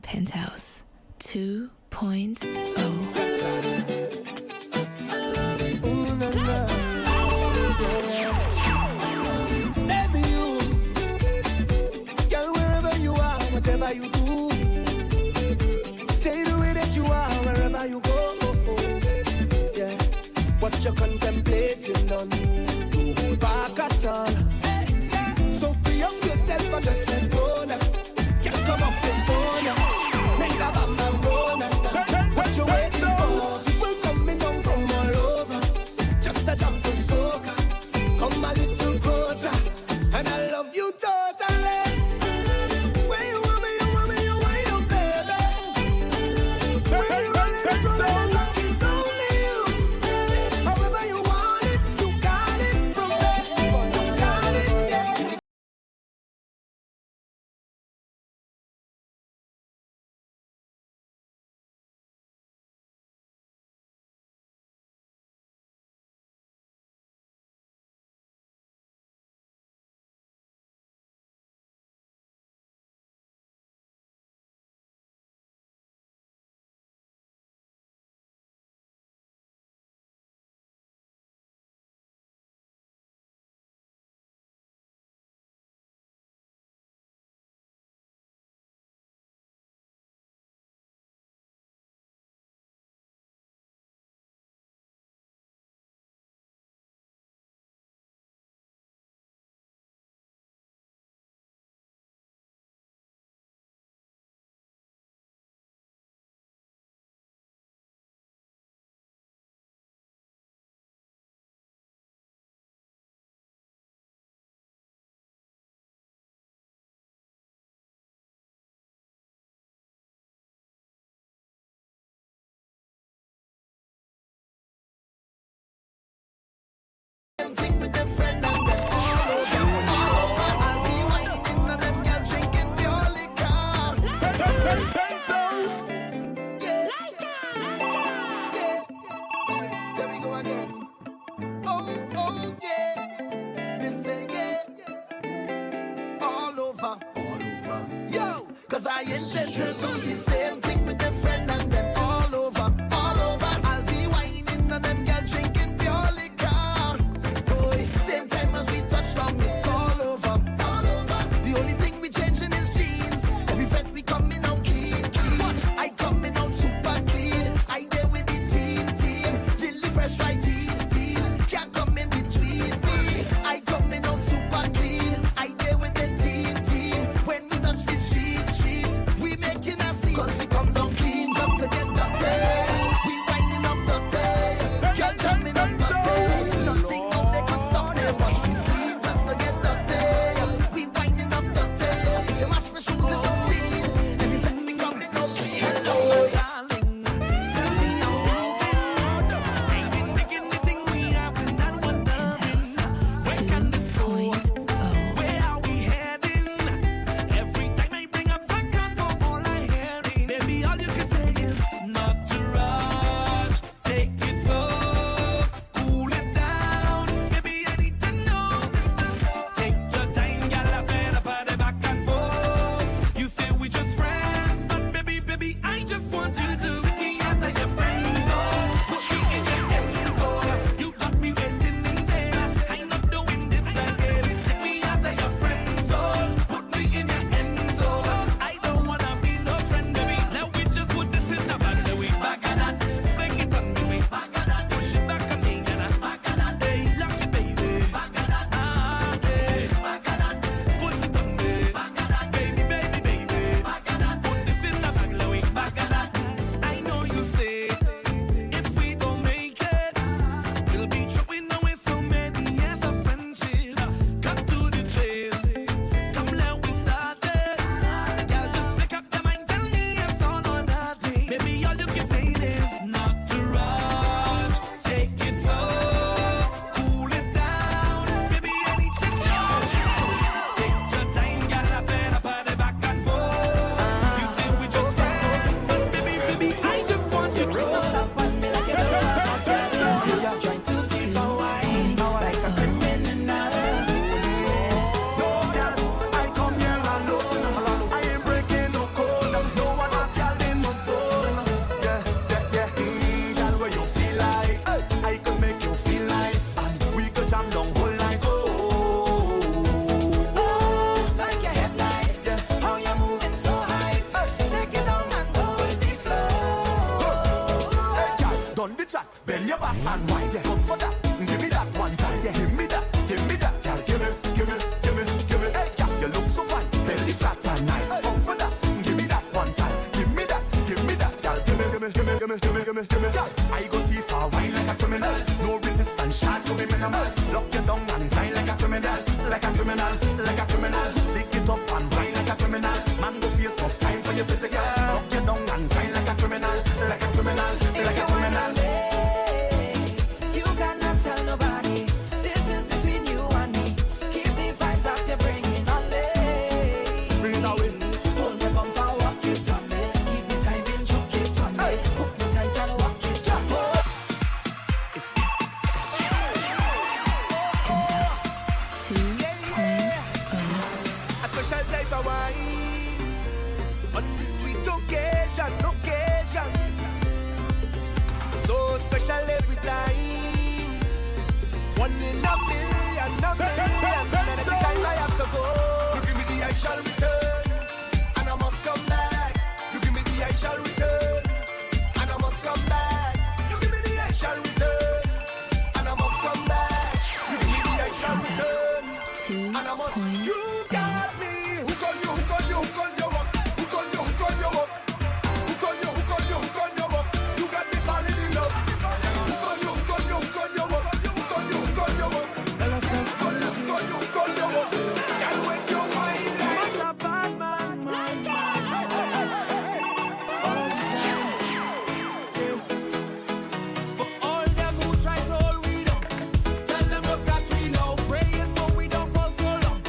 Penthouse 2.0. Baby, you, girl, wherever you are, whatever you do, stay the way that you are, wherever you go. Yeah, what you're contemplating, don't hold back at all. So free up yourself and just let go now. Just come up and tone now. Make that bam bam go now. What you waiting for? People coming down, come all over. Just a jump to soca. Come a little closer. And I love you totally. Where you want me, you want me, you want you, baby. Where you want it, it's only you. However you want it, you got it from me. You got it, yeah. With them friend and them all over. I'll be whining and them girl drinking pure liquor. Yeah. Yeah. There we go again. Oh, yeah. Me say yeah. All over. Yo, 'cause I intend to do the same thing with them friend and them all over. I'll be whining and them girl drinking pure liquor. Same time as we touch down, it's all over. The only thing we changing is jeans. Every vet we coming out clean. I coming out super clean. I there with the team. Lily fresh right tease. Can't come in between me. I coming out super clean. I there with the team. When we touch the streets, we making a scene. 'Cause and wine. Yeah, come for that. Give me that one time. Yeah, give me that, girl. Give me. Hey, girl, you look so fine. Belly fat and nice. Come for that. Give me that one time. Give me that, girl. Give me. Girl, I go too far, wine like a criminal. No resistance, charge to be minimal. Lock you down and wine like a criminal. Stick it up and wine like a criminal. Man, go face tough time for your physical. Lock you down and wine like a criminal. You cannot tell nobody. This is between you and me. Keep the vibes that you're bringing on me. Bring it away. Hold your bumper, walk it on me. Keep the timing, choke it on me. Hook me tight and walk it on me. Penthouse 2.0. A special type of wine on this sweet occasion. So special every time. One in a million. And every time I have to go, you give me the I shall return, and I must come back. You give me the I shall return, and I must come back. You give me the I shall return, and I must come back. You give me the I shall return, and I must. You got me. Hook on you. You got me falling in love. Hook on you. Girl, when you whine like a bad man. For all them who try to hold we down, tell them look at we now. Praying for we don't fall so long.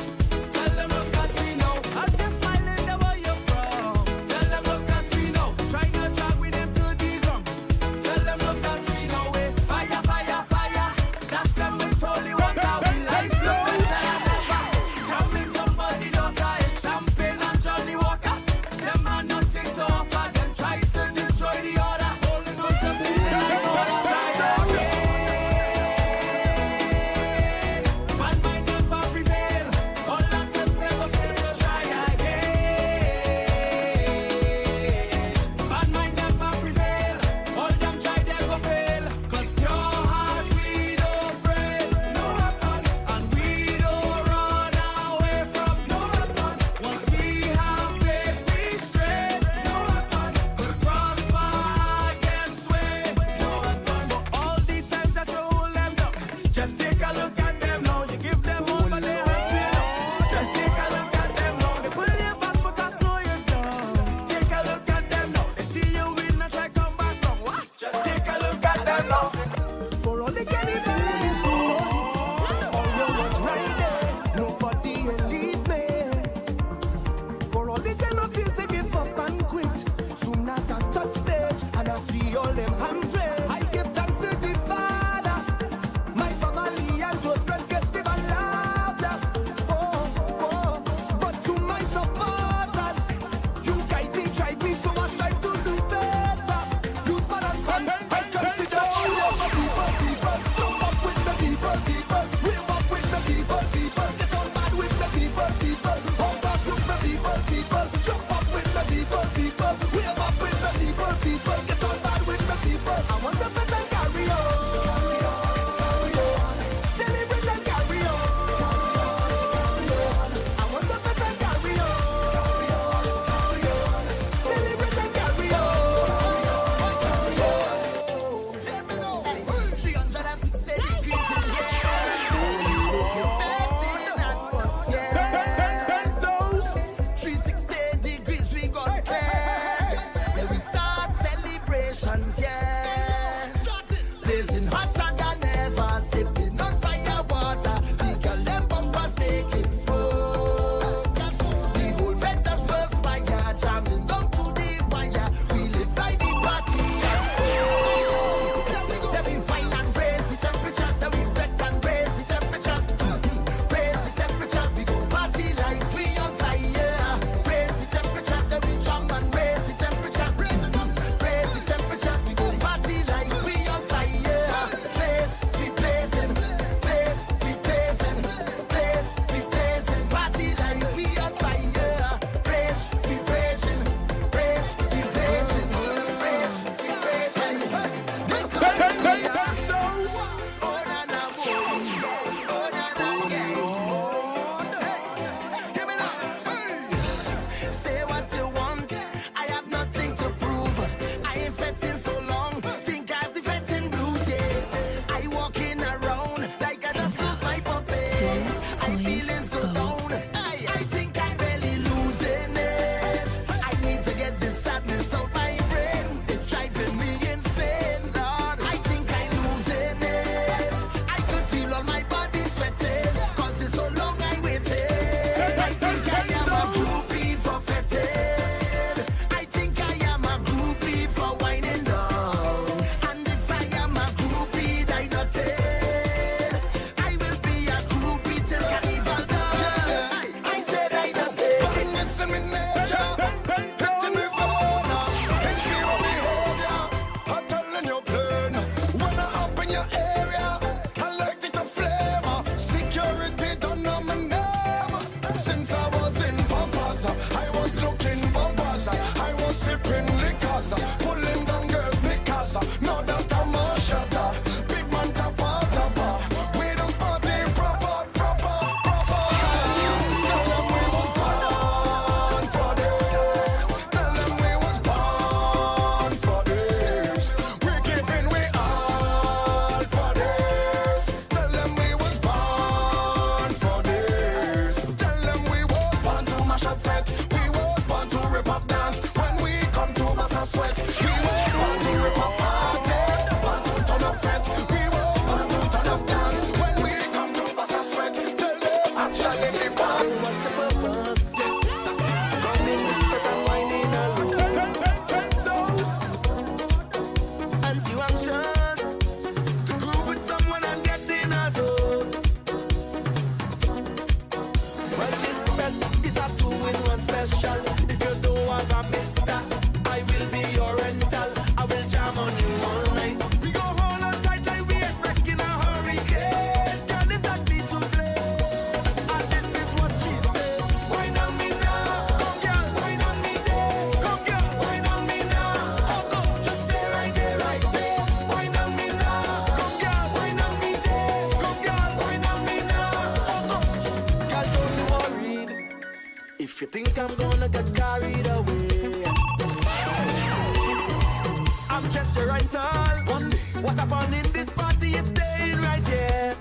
posture and tall. One day, what happened in this party is staying right here.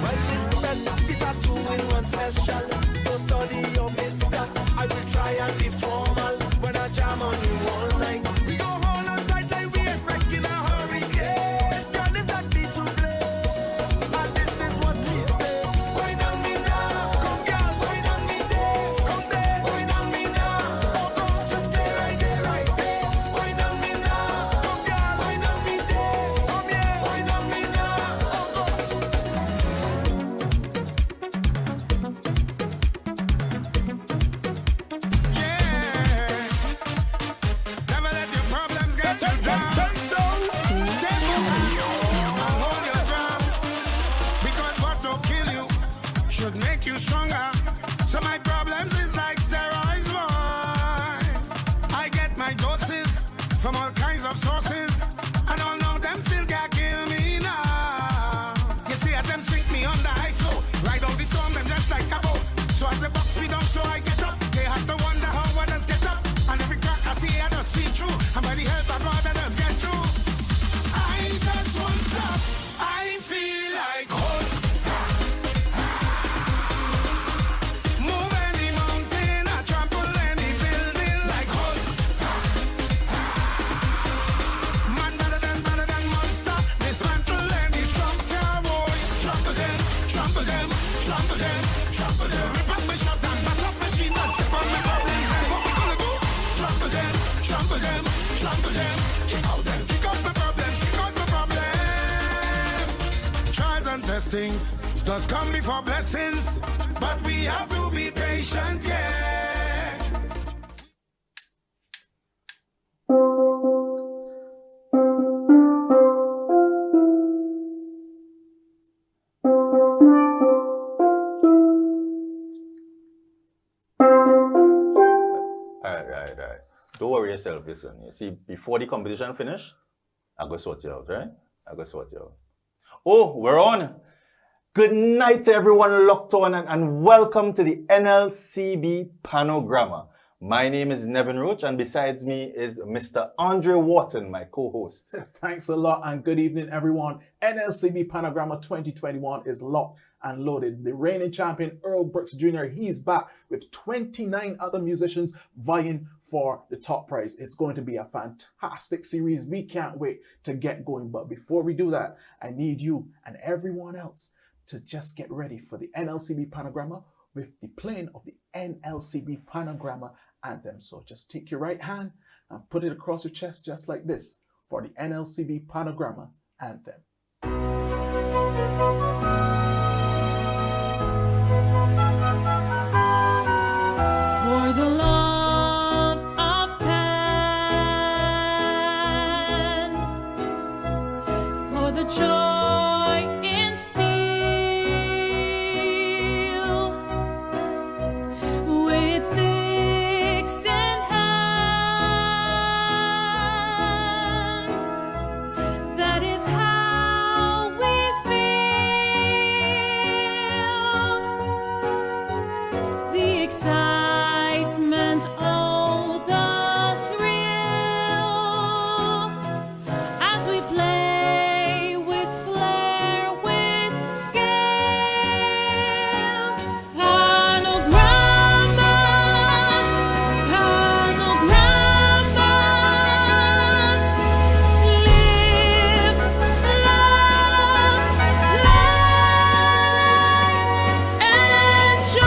Well, this bed is a two-in-one special. Don't study your mister. I will try and be formal when I jam on you all night. We go hold on tight like we expect in a hurricane. Girl, is that beat to play? And this is what she said. Wine on me now. Come, girl, wine on me there. Come there, wine on me now. Oh, oh, just stay right there, right there. Wine on me now. Come, girl, wine on me there. Come here, wine on me now. Oh, oh. Never let your problems get you down. Hold your ground, because what don't kill you should make you stronger. So my problems is like steroids, boy. I get my doses from all kinds of sources, and all of them still can't kill me now. You see, as them sink me on the ice, so ride out the storm, them just like a boat. So as the box me down, so I get up. They have to wonder how others get up, and every crack I see, I just see through. And by the help of God, I just get through. I just won't stop. I feel like hope. Move any mountain, I trample any building like hope. Man better than monster. Dismantle any structure, boy. Trample them, trample them, trample them, trample them. Rip up my shop and mash up my genius. Step on my problems, and what we gonna do? Trample them, trample them, trample them. Kick out them, kick out my problems, kick out my problems. Trials and testings does come before blessings, but we have to be patient, yeah. Alright. Don't worry yourself, listen. You see, before the competition finish, I go sort you out, right? I go sort you out. Oh, we're on. Good night to everyone locked on and welcome to the NLCB PanoGrama. My name is Nevin Roach, and besides me is Mr. Andre Wharton, my co-host. Thanks a lot and good evening, everyone. NLCB PanoGrama 2021 is locked and loaded. The reigning champion, Earl Brooks Jr., he's back with 29 other musicians vying for the top prize. It's going to be a fantastic series. We can't wait to get going. But before we do that, I need you and everyone else to just get ready for the NLCB PanoGrama with the playing of the NLCB PanoGrama anthem. So just take your right hand and put it across your chest just like this for the NLCB PanoGrama anthem. For the love of pen, for the joy in steel, with sticks in hand, that is how we feel. The excitement, oh, the thrill, as we play with flair, with skill. PanoGrama, PanoGrama, live, love, enjoy.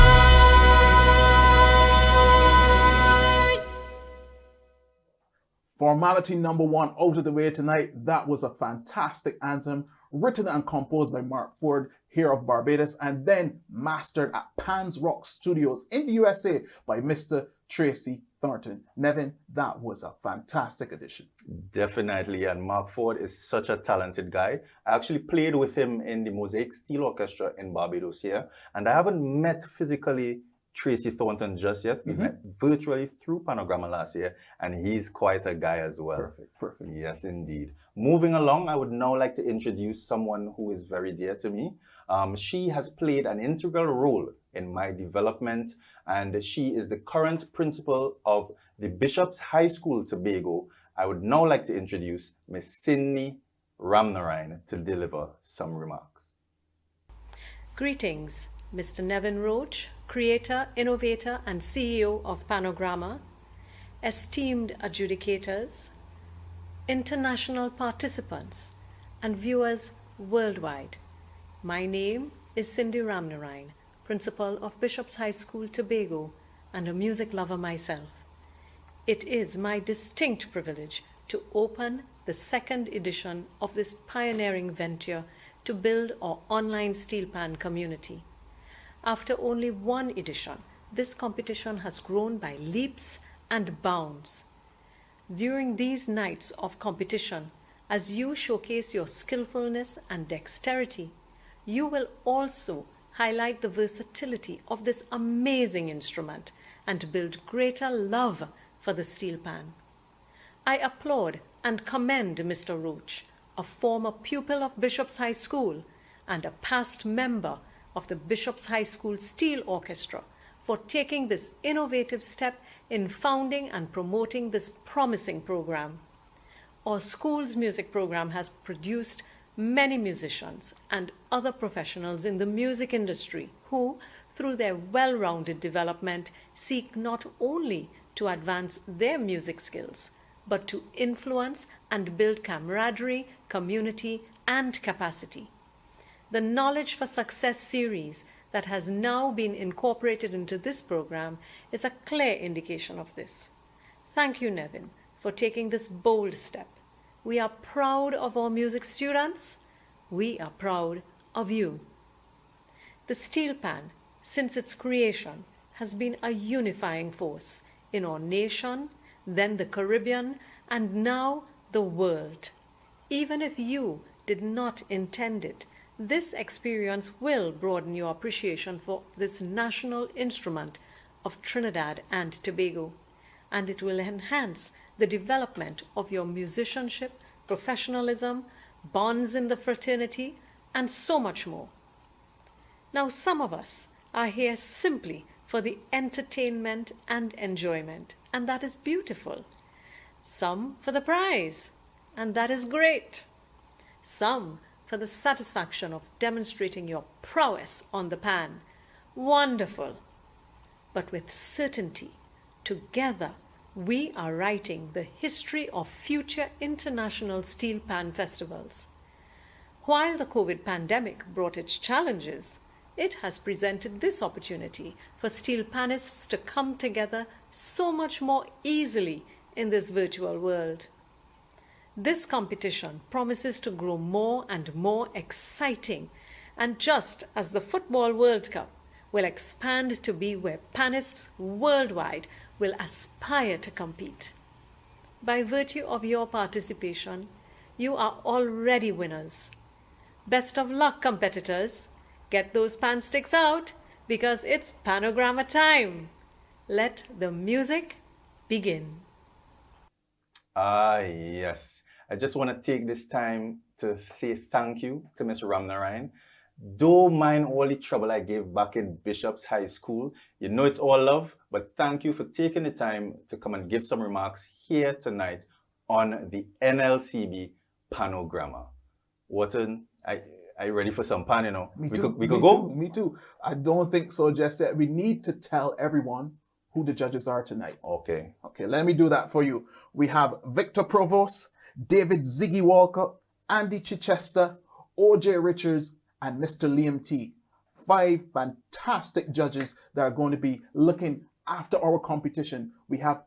Formality number one out of the way tonight. That was a fantastic anthem written and composed by Mark Ford here of Barbados and then mastered at Pan's Rock Studios in the USA by Mr. Tracy Thornton. Nevin, that was a fantastic addition. Definitely, and Mark Ford is such a talented guy. I actually played with him in the Mosaic Steel Orchestra in Barbados here, and I haven't met physically Tracy Thornton just yet. We met virtually through PanoGrama last year, and he's quite a guy as well. Perfect. Yes, indeed. Moving along, I would now like to introduce someone who is very dear to me. She has played an integral role in my development, and she is the current principal of the Bishop's High School, Tobago. I would now like to introduce Ms. Cindy Ramnarine to deliver some remarks. Greetings, Mr. Nevin Roach, creator, innovator, and CEO of PanoGrama, esteemed adjudicators, international participants, and viewers worldwide. My name is Cindy Ramnarine, principal of Bishop's High School, Tobago, and a music lover myself. It is my distinct privilege to open the second edition of this pioneering venture to build our online steel pan community. After only one edition, this competition has grown by leaps and bounds. During these nights of competition, as you showcase your skillfulness and dexterity, you will also highlight the versatility of this amazing instrument and build greater love for the steel pan. I applaud and commend Mr. Roach, a former pupil of Bishop's High School and a past member of the Bishop's High School Steel Orchestra, for taking this innovative step in founding and promoting this promising program. Our school's music program has produced many musicians and other professionals in the music industry who, through their well-rounded development, seek not only to advance their music skills, but to influence and build camaraderie, community, and capacity. The Knowledge for Success series that has now been incorporated into this program is a clear indication of this. Thank you, Nevin, for taking this bold step. We are proud of our music students. We are proud of you. The steel pan, since its creation, has been a unifying force in our nation, then the Caribbean, and now the world. Even if you did not intend it, this experience will broaden your appreciation for this national instrument of Trinidad and Tobago, and it will enhance the development of your musicianship, professionalism, bonds in the fraternity, and so much more. Now, some of us are here simply for the entertainment and enjoyment, and that is beautiful. Some for the prize, and that is great. Some for the satisfaction of demonstrating your prowess on the pan. Wonderful. But with certainty, together, we are writing the history of future international steel pan festivals. While the COVID pandemic brought its challenges, it has presented this opportunity for steel panists to come together so much more easily in this virtual world. This competition promises to grow more and more exciting, and just as the Football World Cup will expand to be where panists worldwide will aspire to compete. By virtue of your participation, you are already winners. Best of luck, competitors. Get those pan sticks out, because it's PanoGrama time. Let the music begin. Ah, yes. I just want to take this time to say thank you to Ms. Ramnarine. Don't mind all the trouble I gave back in Bishop's High School. You know it's all love, but thank you for taking the time to come and give some remarks here tonight on the NLCB PanoGrama. Wharton, are you ready for some pan, you know? Me We too. could go? Me too. I don't think so just yet. We need to tell everyone who the judges are tonight. Okay. Okay, let me do that for you. We have Victor Provost, David Ziggy Walker, Andy Chichester, OJ Richards, and Mr. Liam T. 5 fantastic judges that are going to be looking after our competition. We have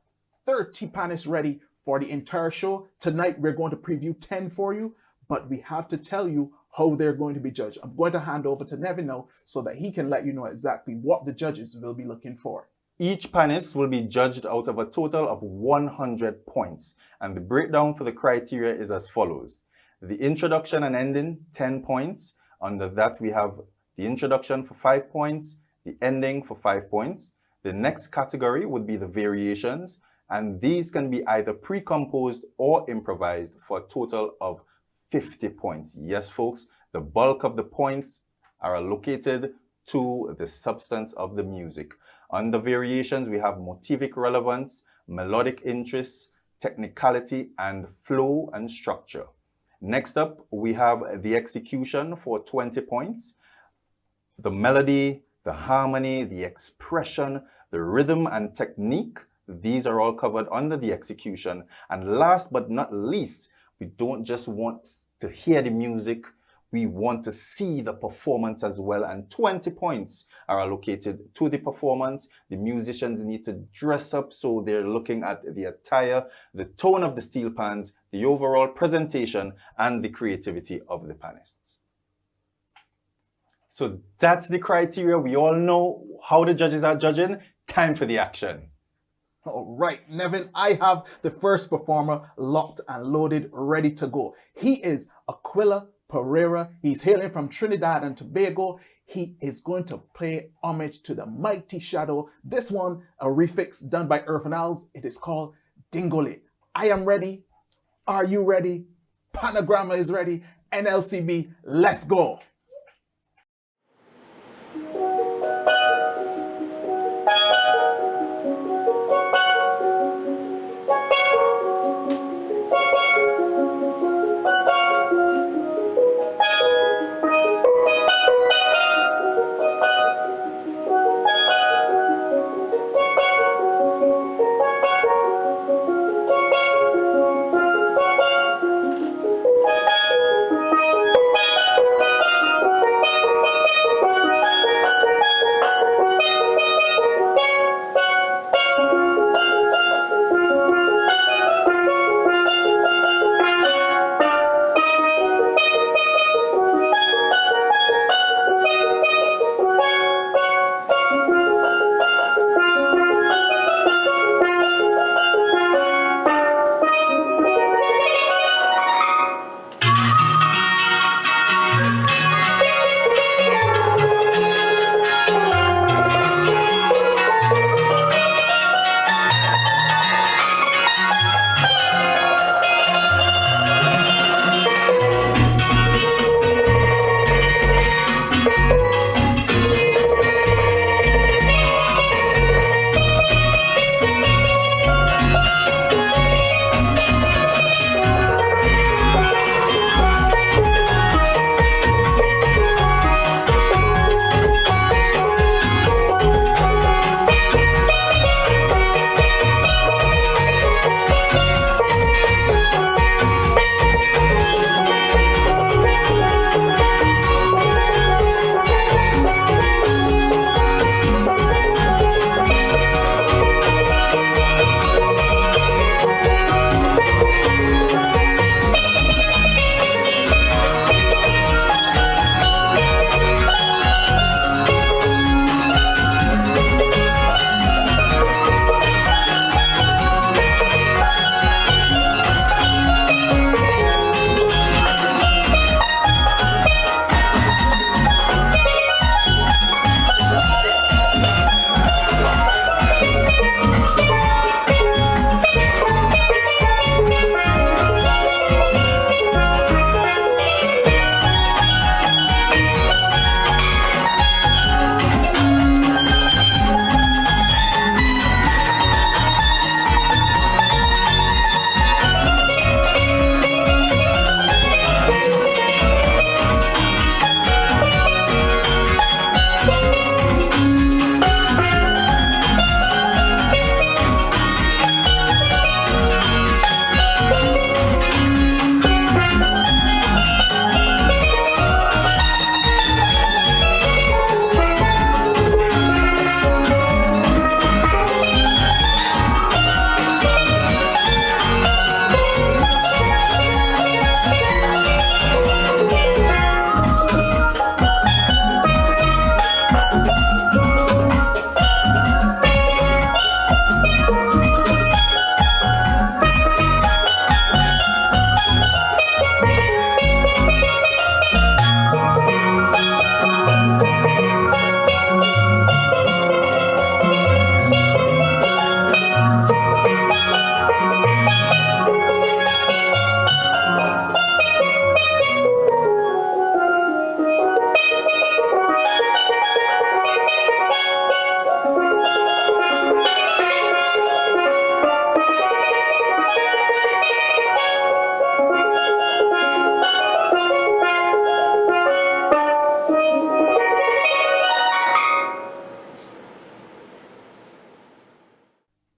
30 panelists ready for the entire show. Tonight, we're going to preview 10 for you, but we have to tell you how they're going to be judged. I'm going to hand over to Nevin now so that he can let you know exactly what the judges will be looking for. Each panelist will be judged out of a total of 100 points, and the breakdown for the criteria is as follows. The introduction and ending, 10 points. Under that, we have the introduction for 5 points, the ending for 5 points. The next category would be the variations, and these can be either pre-composed or improvised for a total of 50 points. Yes, folks, the bulk of the points are allocated to the substance of the music. On the variations, we have motivic relevance, melodic interest, technicality, and flow and structure. Next up, we have the execution for 20 points. The melody, the harmony, the expression, the rhythm and technique, these are all covered under the execution. And last but not least, we don't just want to hear the music, we want to see the performance as well, and 20 points are allocated to the performance. The musicians need to dress up, so they're looking at the attire, the tone of the steel pans, the overall presentation, and the creativity of the panists. So that's the criteria. We all know how the judges are judging. Time for the action. All right, Nevin, I have the first performer locked and loaded, ready to go. He is Aquila Pereira. He's hailing from Trinidad and Tobago. He is going to pay homage to the mighty shadow. This one, a refix done by Irvin Alves. It is called Dingole. I am ready. Are you ready? PanoGrama is ready. NLCB, let's go.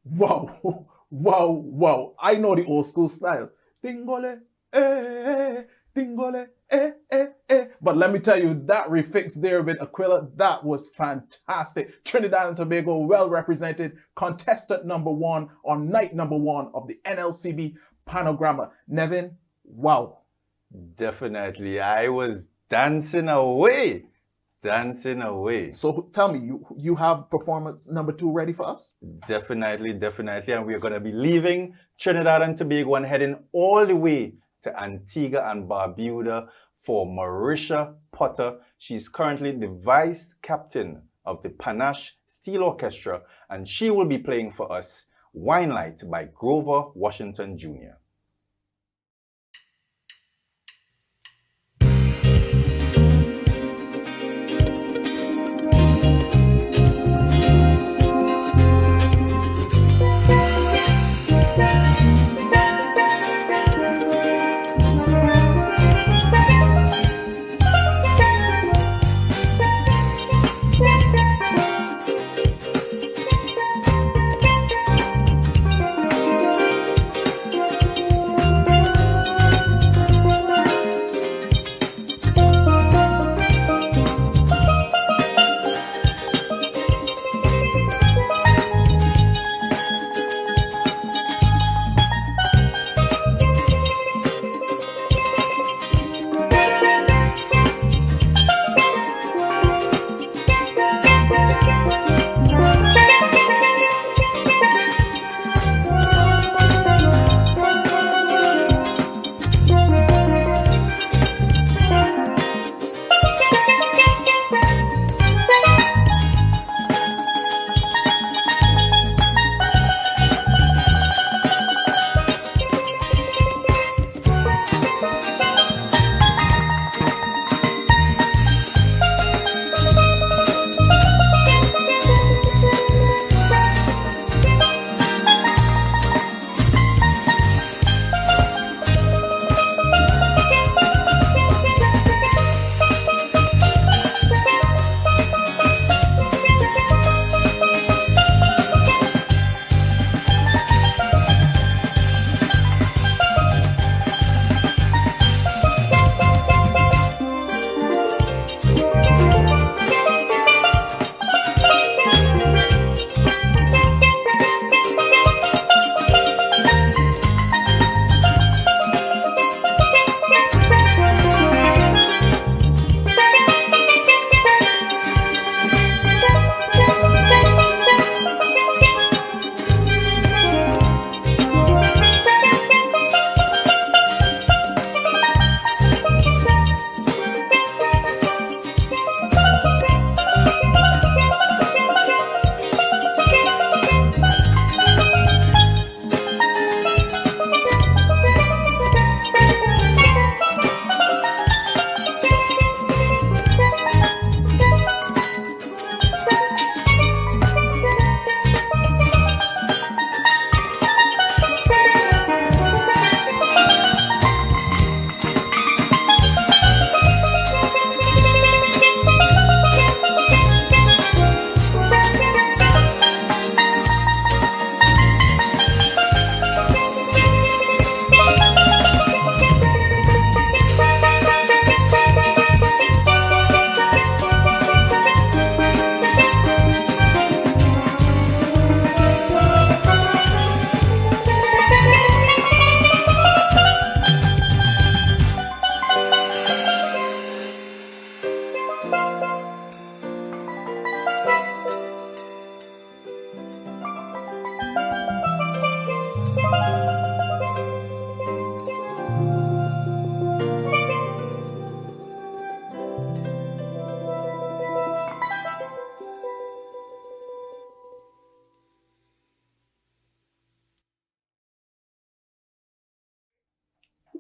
Wow, wow, wow. I know the old school style. Dingole, dingole, But let me tell you, that refix there with Aquila, that was fantastic. Trinidad and Tobago, well represented. Contestant number 1 on night number 1 of the NLCB PanoGrama. Nevin, wow. Definitely. I was dancing away. Dancing away. So tell me, you have performance number 2 ready for us? Definitely. And we're going to be leaving Trinidad and Tobago and heading all the way to Antigua and Barbuda for Marisha Potter. She's currently the vice captain of the Panache Steel Orchestra, and she will be playing for us Wine Light by Grover Washington Jr.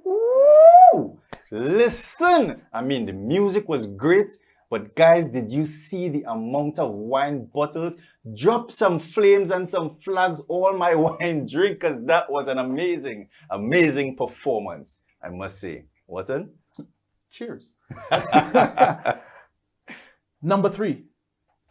Woo! Listen, I mean, the music was great, but guys, did you see the amount of wine bottles? Drop some flames and some flags, all my wine drinkers. That was an amazing, amazing performance, I must say. Watson? Cheers. Number 3,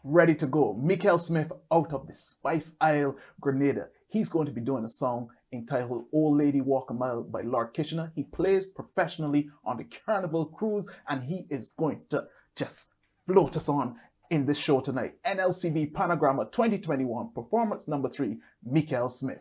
ready to go. Mikael Smith out of the Spice Isle, Grenada. He's going to be doing a song entitled Old Lady Walk a Mile by Lord Kitchener. He plays professionally on the Carnival Cruise, and he is going to just float us on in this show tonight. NLCB PanoGrama 2021, performance number 3, Mikel Smith.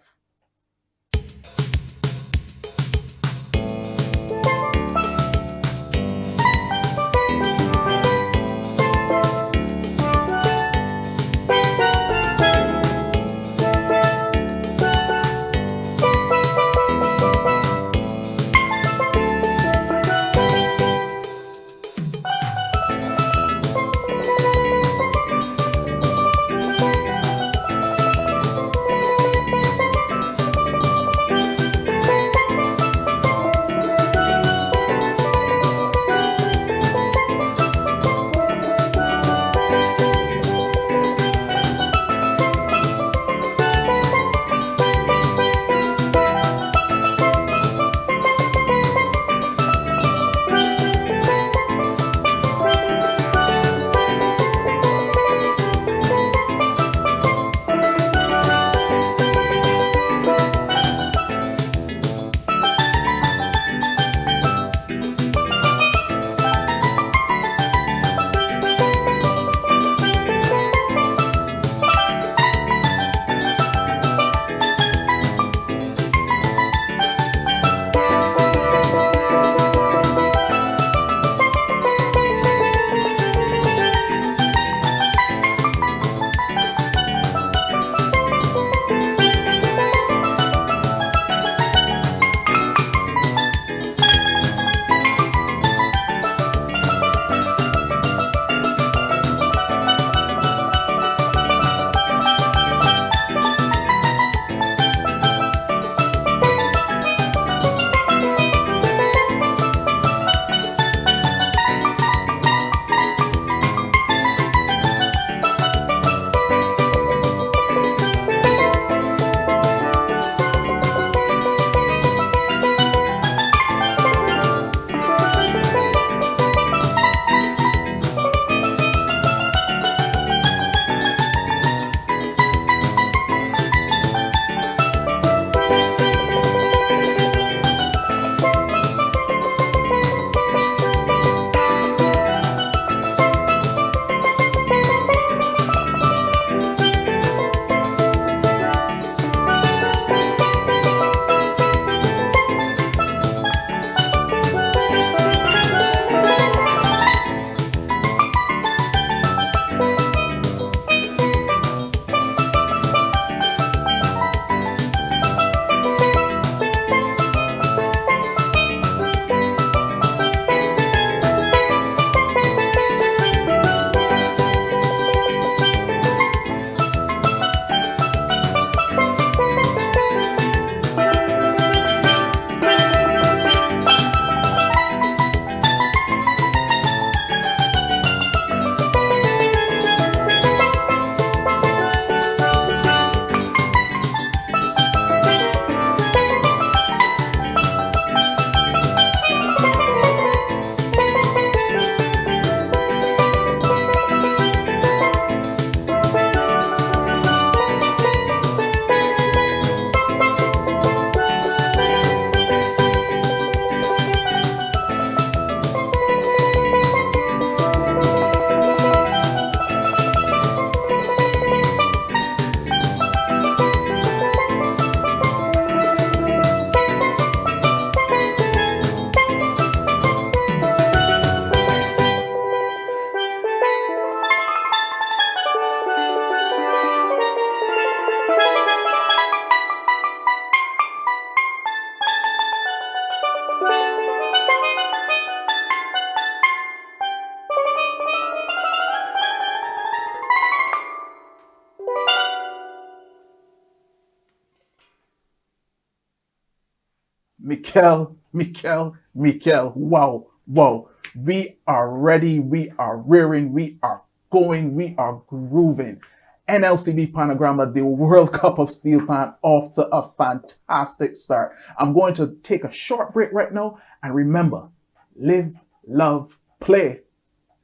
Mikel. Wow. We are ready. We are rearing. We are going. We are grooving. NLCB PanoGrama, the World Cup of Steel Pan, off to a fantastic start. I'm going to take a short break right now. And remember, live, love, play,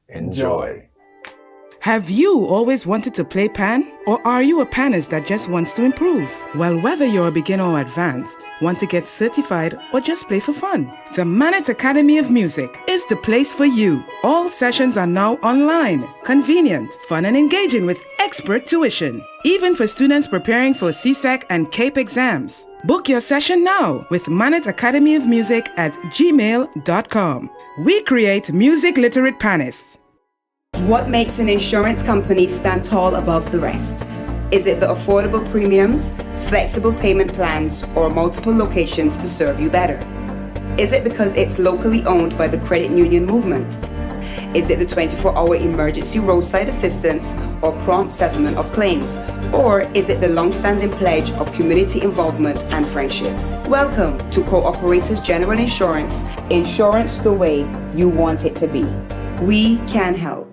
enjoy. Have you always wanted to play pan? Or are you a panist that just wants to improve? Well, whether you're a beginner or advanced, want to get certified, or just play for fun, the Manet Academy of Music is the place for you. All sessions are now online, convenient, fun and engaging with expert tuition. Even for students preparing for CSEC and CAPE exams. Book your session now with Manet Academy of Music at gmail.com. We create music literate panists. What makes an insurance company stand tall above the rest? Is it the affordable premiums, flexible payment plans, or multiple locations to serve you better? Is it because it's locally owned by the credit union movement? Is it the 24-hour emergency roadside assistance or prompt settlement of claims? Or is it the long-standing pledge of community involvement and friendship? Welcome to Cooperators General Insurance, insurance the way you want it to be. We can help.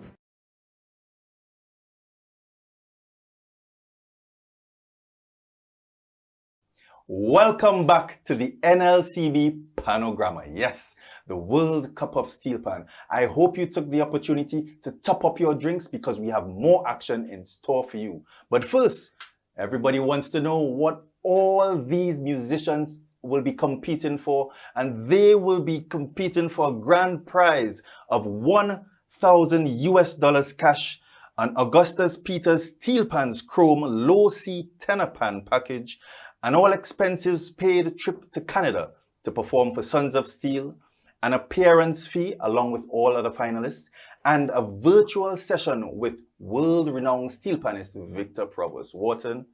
Welcome back to the NLCB PanoGrama. Yes, the World Cup of Steel Pan. I hope you took the opportunity to top up your drinks because we have more action in store for you. But first, everybody wants to know what all these musicians will be competing for, and they will be competing for a grand prize of $1,000 cash, an Augustus Peters Steel Pans Chrome Low C Tenor Pan package, an all expenses paid trip to Canada to perform for Sons of Steel, an appearance fee along with all other finalists, and a virtual session with world-renowned steel panist Victor Provost. Wharton,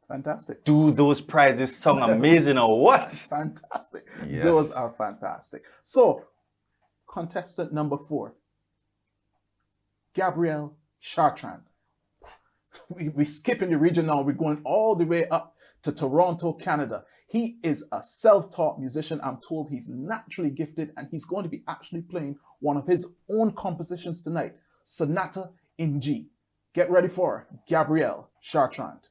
Fantastic. do those prizes sound amazing or what? Fantastic. Yes. Those are fantastic. So, contestant number 4, Gabrielle Chartrand. We skipping the region now. We're going all the way up to Toronto, Canada. He is a self-taught musician. I'm told he's naturally gifted, and he's going to be actually playing one of his own compositions tonight, Sonata in G. Get ready for Gabrielle Chartrand.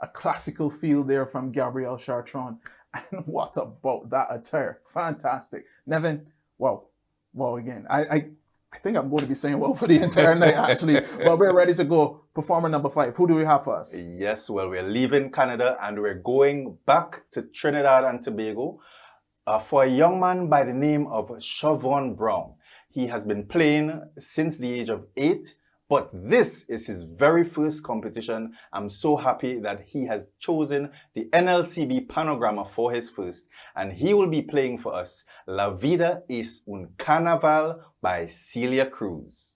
A classical feel there from Gabrielle Chartrand. And what about that attire? Fantastic. Nevin, wow again. I think I'm going to be saying wow for the entire night, actually. Well, we're ready to go. Performer number 5. Who do we have for us? Yes, well, we're leaving Canada and we're going back to Trinidad and Tobago for a young man by the name of Siobhan Brown. He has been playing since the age of 8, but this is his very first competition. I'm so happy that he has chosen the NLCB PanoGrama for his first, and he will be playing for us La Vida es un Carnaval by Celia Cruz.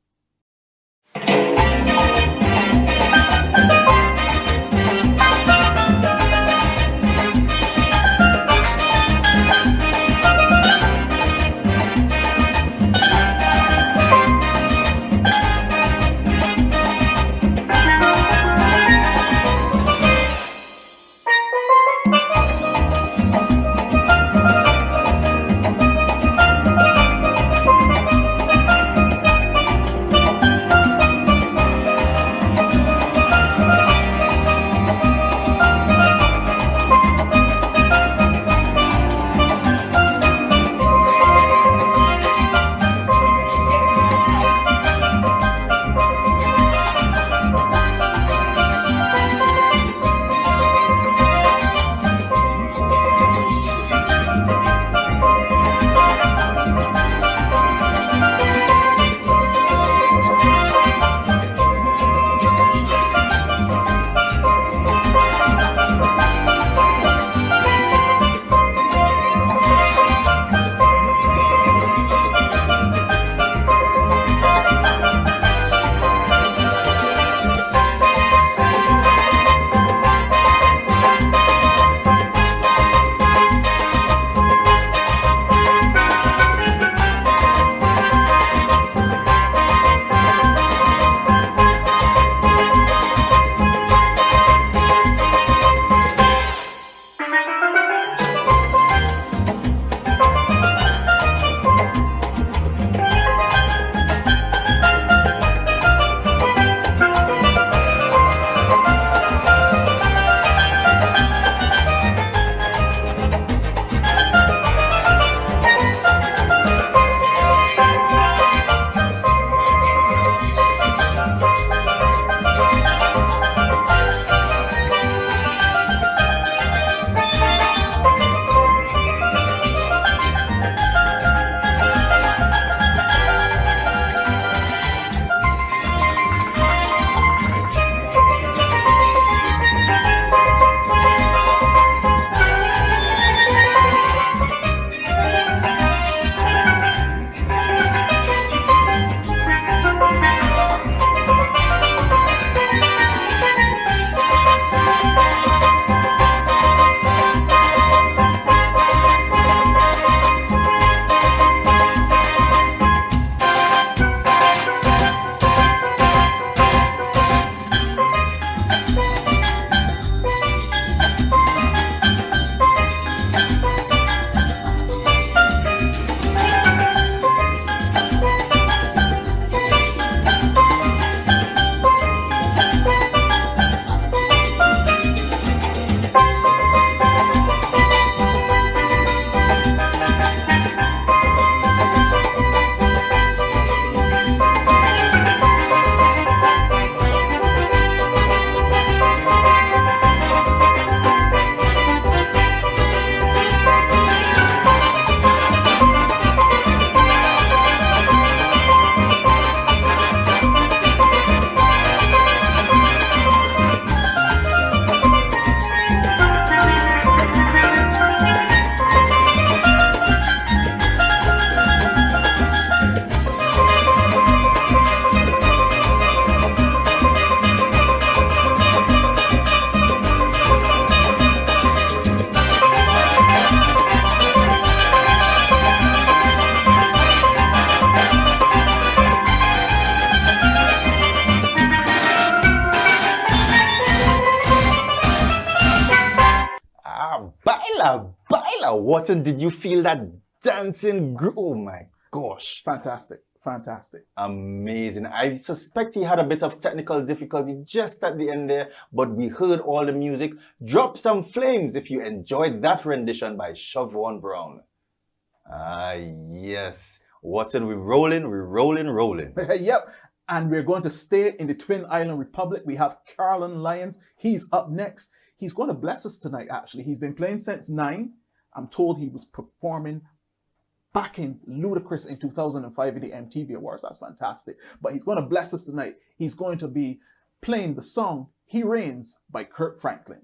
Baila, Water, did you feel that dancing groove? Oh my gosh. Fantastic. Fantastic. Amazing. I suspect he had a bit of technical difficulty just at the end there, but we heard all the music. Drop some flames if you enjoyed that rendition by Siobhan Brown. Ah, yes. What are we rolling? We're rolling. Yep. And we're going to stay in the Twin Island Republic. We have Carlin Lyons. He's up next. He's going to bless us tonight, actually. He's been playing since 9. I'm told he was performing backing Ludacris in 2005 at the MTV Awards. That's fantastic. But he's going to bless us tonight. He's going to be playing the song He Reigns by Kirk Franklin.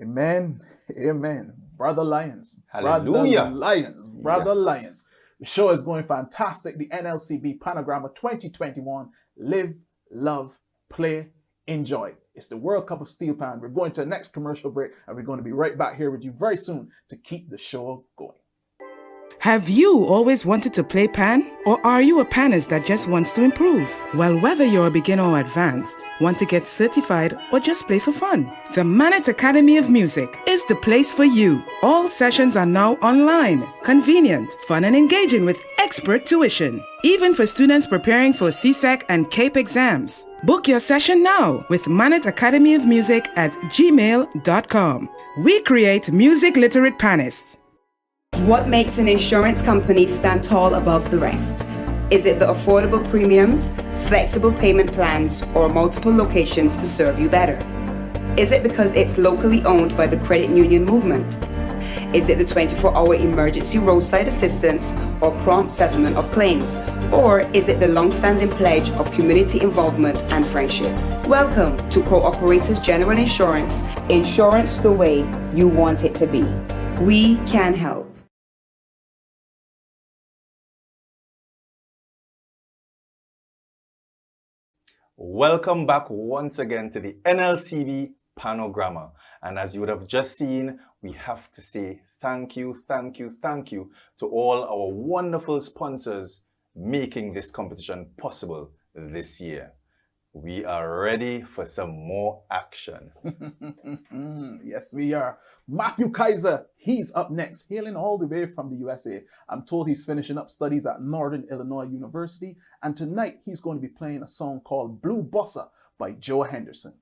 Amen. Amen. Brother Lyons. Hallelujah. Brother Yes. Lyons. The show is going fantastic. The NLCB PanoGrama 2021. Live, love, play. Enjoy. It's the World Cup of Steel Pan. We're going to the next commercial break, and we're going to be right back here with you very soon to keep the show going. Have you always wanted to play pan? Or are you a panist that just wants to improve? Well, whether you're a beginner or advanced, want to get certified, or just play for fun, the Manet Academy of Music is the place for you. All sessions are now online, convenient, fun and engaging with expert tuition. Even for students preparing for CSEC and CAPE exams. Book your session now with Manet Academy of Music at gmail.com. We create music literate panists. What makes an insurance company stand tall above the rest? Is it the affordable premiums, flexible payment plans, or multiple locations to serve you better? Is it because it's locally owned by the credit union movement? Is it the 24-hour emergency roadside assistance or prompt settlement of claims? Or is it the long-standing pledge of community involvement and friendship? Welcome to Cooperators General Insurance, insurance the way you want it to be. We can help. Welcome back once again to the NLCB PanoGrama. And as you would have just seen, we have to say thank you to all our wonderful sponsors making this competition possible this year. We are ready for some more action. Yes, we are. Matthew Kaiser, he's up next, hailing all the way from the USA. I'm told he's finishing up studies at Northern Illinois University, and tonight he's going to be playing a song called Blue Bossa by Joe Henderson.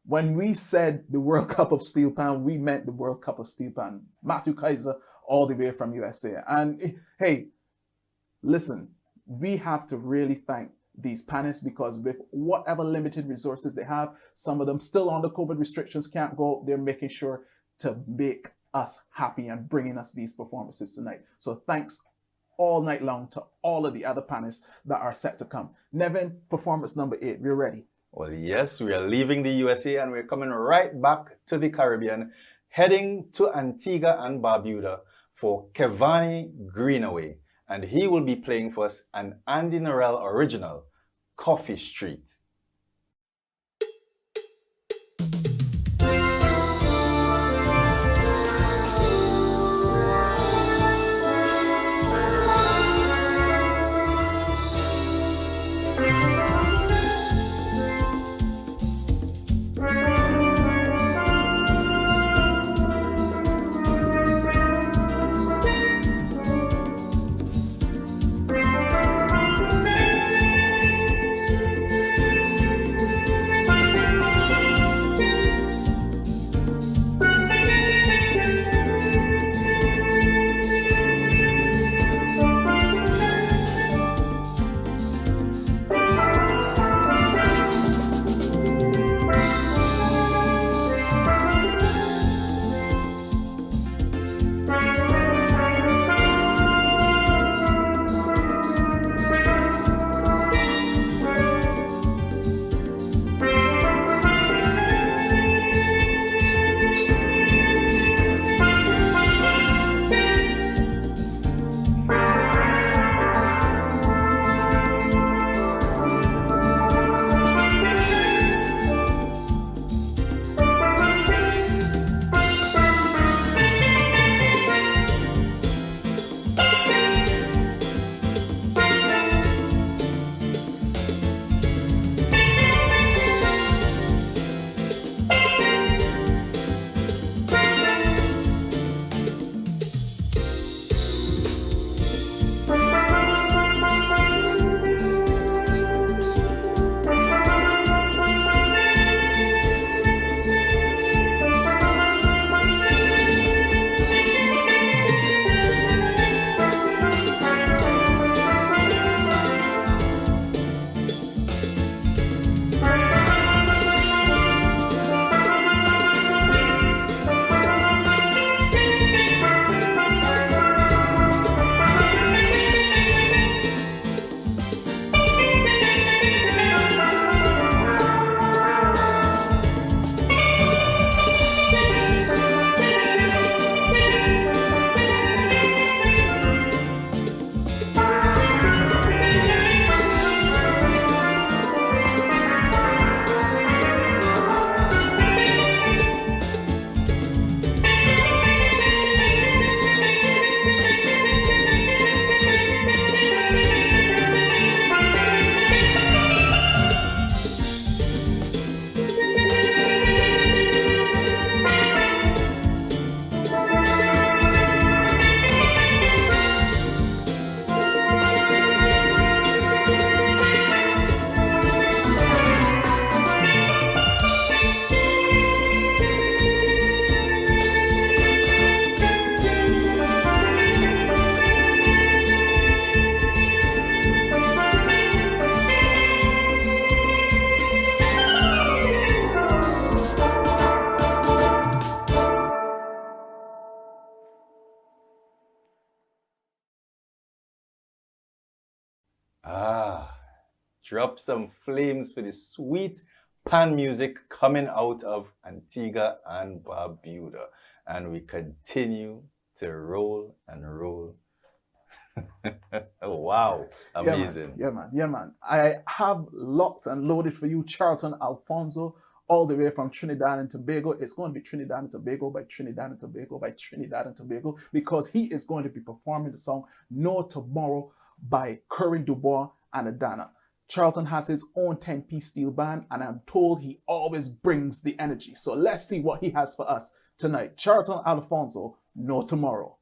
When we said the World Cup of Steel Pan, we meant the World Cup of Steel Pan. Matthew Kaiser, all the way from USA. And hey, listen, we have to really thank these panists, because with whatever limited resources they have, some of them still under COVID restrictions can't go. They're making sure to make us happy and bringing us these performances tonight. So thanks all night long to all of the other panists that are set to come. Nevin, performance number 8, we're ready. Well, yes, we are leaving the USA and we're coming right back to the Caribbean, heading to Antigua and Barbuda for Kevani Greenaway. And he will be playing for us an Andy Narell original, Coffee Street. Drop some flames for the sweet pan music coming out of Antigua and Barbuda. And we continue to roll and roll. Wow, amazing. Yeah, man. I have locked and loaded for you Charlton Alfonso, all the way from Trinidad and Tobago. It's going to be Trinidad and Tobago by Trinidad and Tobago by Trinidad and Tobago, because he is going to be performing the song No Tomorrow by Curry Dubois and Adana. Charlton has his own 10-piece steel band, and I'm told he always brings the energy. So let's see what he has for us tonight. Charlton Alfonso, No Tomorrow.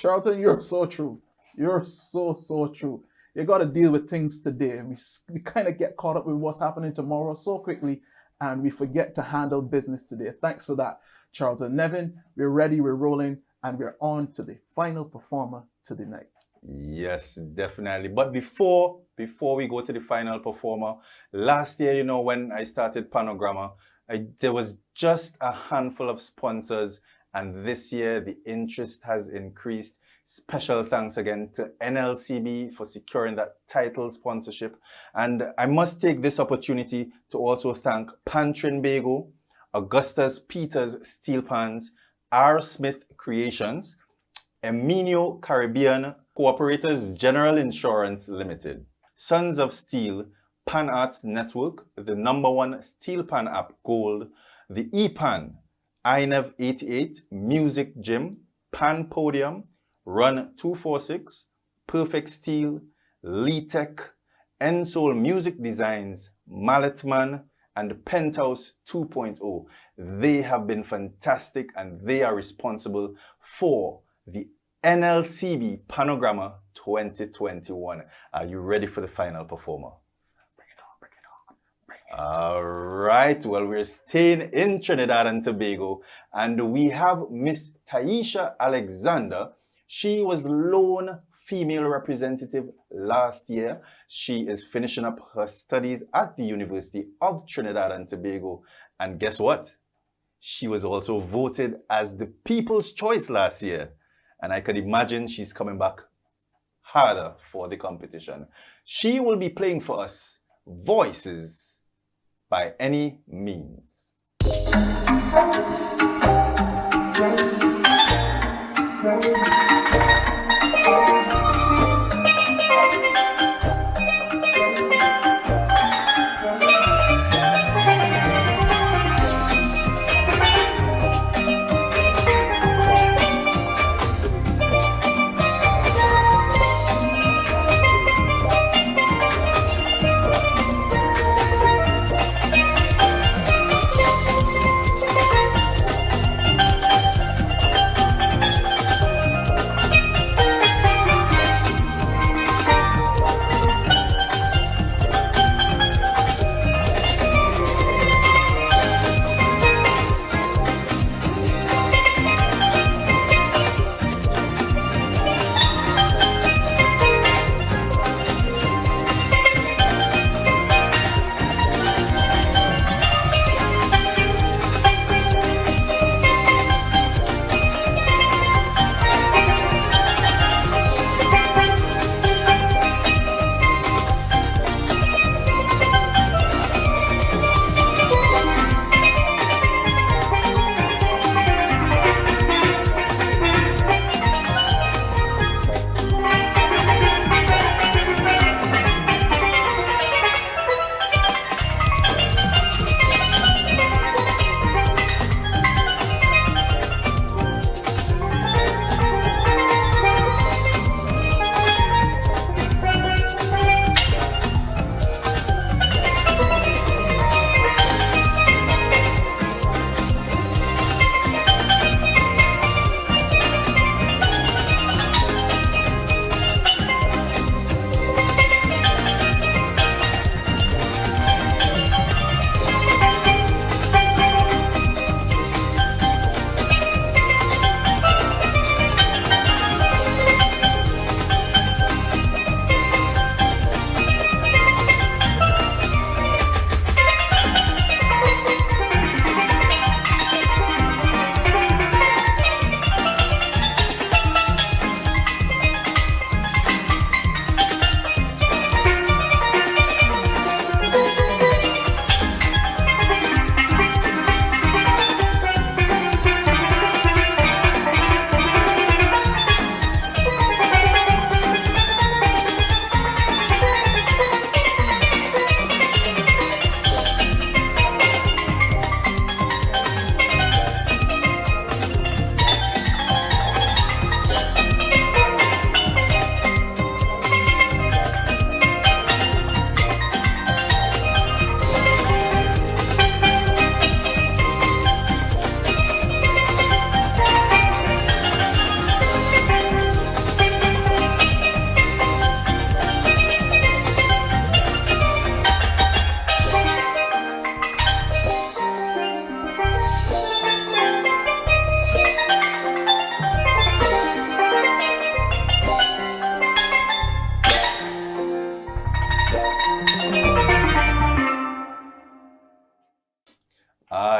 Charlton, you're so true. You're so true. You got to deal with things today. We kind of get caught up with what's happening tomorrow so quickly, and we forget to handle business today. Thanks for that, Charlton. Nevin, we're ready, we're rolling, and we're on to the final performer to the night. Yes, definitely. But before we go to the final performer, last year, you know, when I started PanoGrama, there was just a handful of sponsors, and this year the interest has increased. Special thanks again to NLCB for securing that title sponsorship. And I must take this opportunity to also thank Pantrinbago, Augustus Peters Steel Pans, R. Smith Creations, Eminio Caribbean Cooperators General Insurance Limited, Sons of Steel, Pan Arts Network, the #1 Steel Pan app Gold, the EPAN, INEV 88, Music Gym, Pan Podium, Run 246, Perfect Steel, Lee-Tech, Ensoul Music Designs, Malletman, and Penthouse 2.0. They have been fantastic, and they are responsible for the NLCB PanoGrama 2021. Are you ready for the final performer? Bring it on, bring it on, bring it on. All right, well, we're staying in Trinidad and Tobago, and we have Miss Taisha Alexander. She was the lone female representative last year. She is finishing up her studies at the University of Trinidad and Tobago. And guess what? She was also voted as the People's Choice last year. And I could imagine she's coming back harder for the competition. She will be playing for us Voices by Any Means.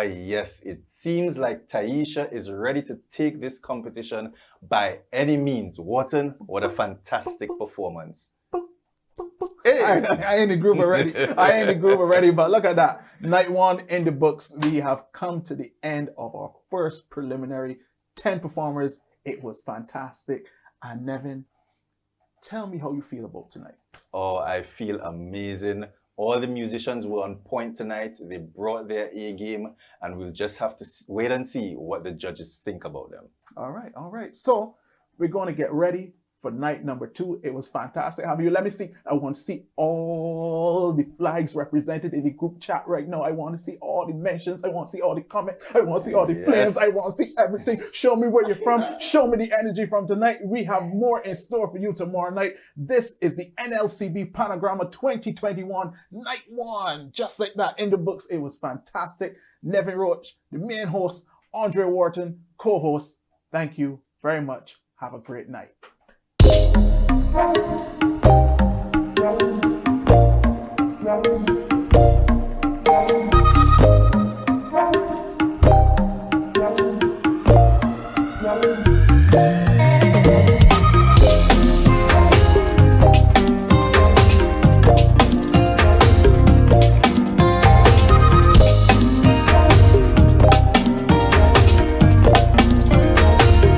Yes, it seems like Taisha is ready to take this competition by any means. Wharton, what a fantastic performance. Hey. I ain't in the group already. But look at that. Night 1 in the books. We have come to the end of our first preliminary 10 performers. It was fantastic. And Nevin, tell me how you feel about tonight. Oh, I feel amazing. All the musicians were on point tonight. They brought their A game, and we'll just have to wait and see what the judges think about them. All right. So we're going to get ready for night number 2. It was fantastic. Let me see. I want to see all the flags represented in the group chat right now. I want to see all the mentions. I want to see all the comments. I want to see all the flames. I want to see everything. Show me where you're from. Show me the energy from tonight. We have more in store for you tomorrow night. This is the NLCB PanoGrama 2021 Night 1. Just like that in the books. It was fantastic. Nevin Roach, the main host, Andre Wharton, co-host. Thank you very much. Have a great night. Thank you.